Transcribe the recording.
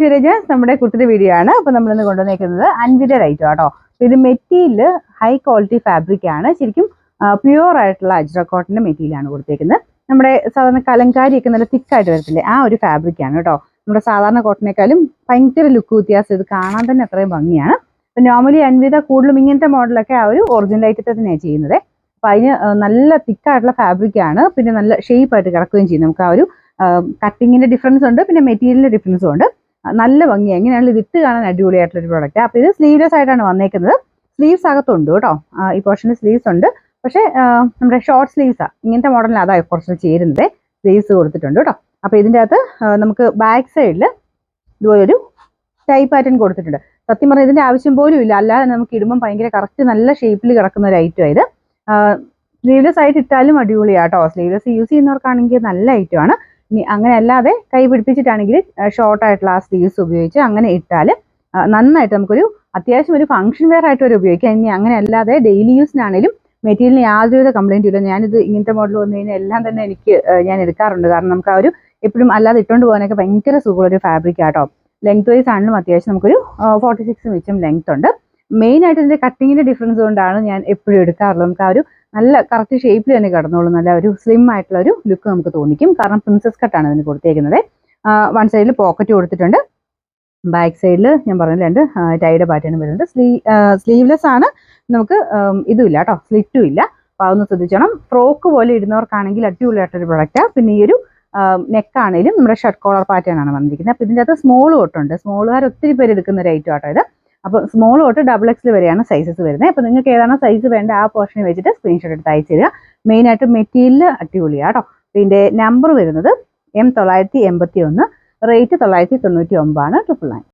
To രജസ്. നമ്മുടെ കുട്ടിയുടെ video ആണ്. അപ്പോൾ നമ്മളിന്ന് കൊണ്ടുവന്നേക്കുന്നത് അൻവിതയുടെ ഐറ്റം ആട്ടോ. ഇത് മെറ്റീരിയൽ ഹൈ ക്വാളിറ്റി ഫാബ്രിക് ആണ്. ശരിക്കും പ്യുവർ ആയിട്ടുള്ള അജ്രക് കോട്ടന്റെ മെറ്റീരിയലാണ് കൊടുത്തേക്കുന്നത്. നമ്മുടെ സാധാരണ കലങ്കാരിയൊക്കെ നല്ല തിക്കായിട്ട് വരത്തില്ലേ, ആ ഒരു ഫാബ്രിക് ആണ് കേട്ടോ. നമ്മുടെ സാധാരണ കോട്ടനേക്കാളും ഭയങ്കര ലുക്ക് വ്യത്യാസം. ഇത് കാണാൻ തന്നെ അത്രയും ഭംഗിയാണ്. അപ്പം നോർമലി അൻവിത കൂടുതലും ഇങ്ങനത്തെ മോഡലൊക്കെ ആ ഒരു ഒറിജിനൽ ഐറ്റത്തെ തന്നെയാണ് ചെയ്യുന്നത്. അപ്പം അതിന് നല്ല തിക്കായിട്ടുള്ള ഫാബ്രിക് ആണ്. പിന്നെ നല്ല ഷേപ്പായിട്ട് കിടക്കുകയും ചെയ്യും. നമുക്ക് ആ ഒരു കട്ടിങ്ങിന്റെ ഡിഫറൻസ് ഉണ്ട്, പിന്നെ മെറ്റീരിയലിന്റെ ഡിഫറൻസും ഉണ്ട്. നല്ല ഭംഗിയാണ്. എങ്ങനെയാണെങ്കിലും ഇത് ഇട്ട് കാണാൻ അടിപൊളിയായിട്ടുള്ള ഒരു പ്രോഡക്റ്റ്. അപ്പോൾ ഇത് സ്ലീവ്ലെസ് ആയിട്ടാണ് വന്നേക്കുന്നത്. സ്ലീവ്സ് അകത്തുണ്ട് കേട്ടോ. ഈ പോർഷന് സ്ലീവ്സ് ഉണ്ട്, പക്ഷേ നമ്മുടെ ഷോർട്ട് സ്ലീവ്സാണ്. ഇങ്ങനത്തെ മോഡലിൽ അതാണ് കുറച്ച് ചേരുന്നത്. സ്ലീവ്സ് കൊടുത്തിട്ടുണ്ട് കേട്ടോ. അപ്പോൾ ഇതിൻ്റെ അകത്ത് നമുക്ക് ബാക്ക് സൈഡിൽ ഇതുപോലൊരു ടൈ പാറ്റേൺ കൊടുത്തിട്ടുണ്ട്. സത്യം പറഞ്ഞാൽ ഇതിൻ്റെ ആവശ്യം പോലും ഇല്ല, അല്ലാതെ നമുക്ക് ഇടുമ്പം ഭയങ്കര കറക്റ്റ് നല്ല ഷേപ്പിൽ കിടക്കുന്ന ഒരു ഐറ്റം ഇത്. സ്ലീവ്ലെസ് ആയിട്ട് ഇട്ടാലും അടിപൊളിയാട്ടോ. സ്ലീവ്ലെസ് യൂസ് ചെയ്യുന്നവർക്കാണെങ്കിൽ നല്ല ഐറ്റമാണ്. ഇനി അങ്ങനെ അല്ലാതെ കൈ പിടിപ്പിച്ചിട്ടാണെങ്കിൽ ഷോർട്ടായിട്ടുള്ള ആ സ്ലീവ്സ് ഉപയോഗിച്ച് അങ്ങനെ ഇട്ടാൽ നന്നായിട്ട് നമുക്കൊരു അത്യാവശ്യം ഒരു ഫംഗ്ഷൻ വെയർ ആയിട്ട് വരെ ഉപയോഗിക്കാം. ഇനി അങ്ങനെ അല്ലാതെ ഡെയിലി യൂസിനാണെങ്കിലും മെറ്റീരിയലിന് യാതൊരുവിധ കംപ്ലൈൻറ്റും ഇല്ല. ഞാനിത് ഇങ്ങനത്തെ മോഡൽ വന്നു കഴിഞ്ഞാൽ എല്ലാം തന്നെ ഞാൻ എടുക്കാറുണ്ട്. കാരണം നമുക്ക് ആ ഒരു എപ്പോഴും അല്ലാതെ ഇട്ടുകൊണ്ട് പോകാനൊക്കെ ഭയങ്കര സുഖമുള്ളൊരു ഫാബ്രിക് ആട്ടോ. ലെങ്ത് വൈസ് ആണെങ്കിലും അത്യാവശ്യം നമുക്കൊരു 46 വെച്ചും ലെങ്ത് ഉണ്ട്. മെയിനായിട്ട് ഇതിൻ്റെ കട്ടിങ്ങിൻ്റെ ഡിഫറൻസ് കൊണ്ടാണ് ഞാൻ എപ്പോഴും എടുക്കാറുള്ളത്. നമുക്ക് ആ ഒരു നല്ല കറക്റ്റ് ഷേപ്പിൽ തന്നെ കിടന്നോളൂ. നല്ല ഒരു സ്ലിം ആയിട്ടുള്ള ഒരു ലുക്ക് നമുക്ക് തോന്നിക്കും. കാരണം പ്രിൻസസ് കട്ടാണ് ഇതിന് കൊടുത്തേക്കുന്നത്. വൺ സൈഡിൽ പോക്കറ്റ് കൊടുത്തിട്ടുണ്ട്. ബാക്ക് സൈഡിൽ ഞാൻ പറഞ്ഞ രണ്ട് ടൈയുടെ പാറ്റേൺ വരുന്നുണ്ട്. സ്ലീവ്ലെസ് ആണ്. നമുക്ക് ഇതുമില്ല കേട്ടോ, സ്ലിറ്റും ഇല്ല. അപ്പോൾ അതൊന്ന് ശ്രദ്ധിച്ചോണം. ഫ്രോക്ക് പോലെ ഇടുന്നവർക്കാണെങ്കിൽ അടിപൊളിയായിട്ടൊരു പ്രൊഡക്റ്റാണ്. പിന്നെ ഈ ഒരു നെക്കാണെങ്കിലും നമ്മുടെ ഷർട്ട് കോളർ പാറ്റേൺ ആണ് വന്നിരിക്കുന്നത്. അപ്പോൾ ഇതിൻ്റെ അകത്ത് സ്മോൾ തൊട്ടുണ്ട്. സ്മോളുകാർ ഒത്തിരി പേര് എടുക്കുന്ന ഒരു ഐറ്റം ആട്ടോ ഇത്. അപ്പോൾ സ്മോൾ തൊട്ട് XXL വരെയാണ് സൈസസ് വരുന്നത്. അപ്പോൾ നിങ്ങൾക്ക് ഏതാണോ സൈസ് വേണ്ട ആ പോർഷൻ വെച്ചിട്ട് സ്ക്രീൻഷോട്ട് എടുത്ത് അയച്ചു തരിക. മെയിനായിട്ട് മെറ്റീരിയൽ അടിപൊളിയാണ് കേട്ടോ. ഇതിൻ്റെ നമ്പർ വരുന്നത് M981, റേറ്റ് 999 ആണ് 999.